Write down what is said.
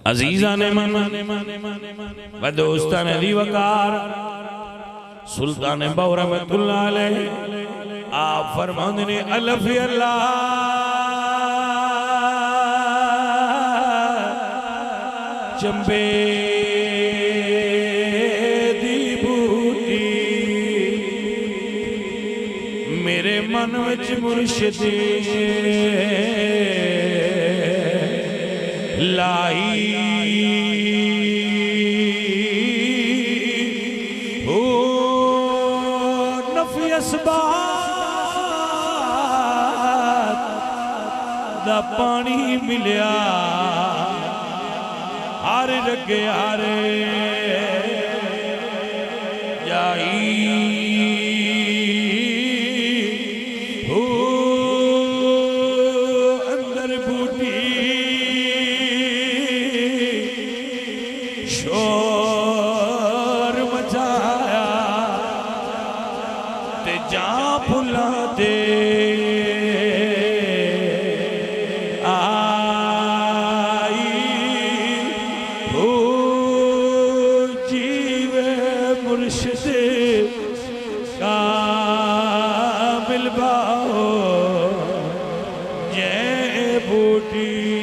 अजीजा ने मन व दोस्तान दी वकार सुल्तान बौर रहमतुल्लाह अलैह आप फरमाते ने अलफ अल्लाह चंबे दी बूटी मेरे मन विच मुर्शिद लाई हो नफी असबात दा पानी मिलिया हर रगे हारे जाई हो अंदर बूटी शोर मचाया ते जा फुला दे आई हो जीवे मुर्शिद का मिलबाओ ये बूटी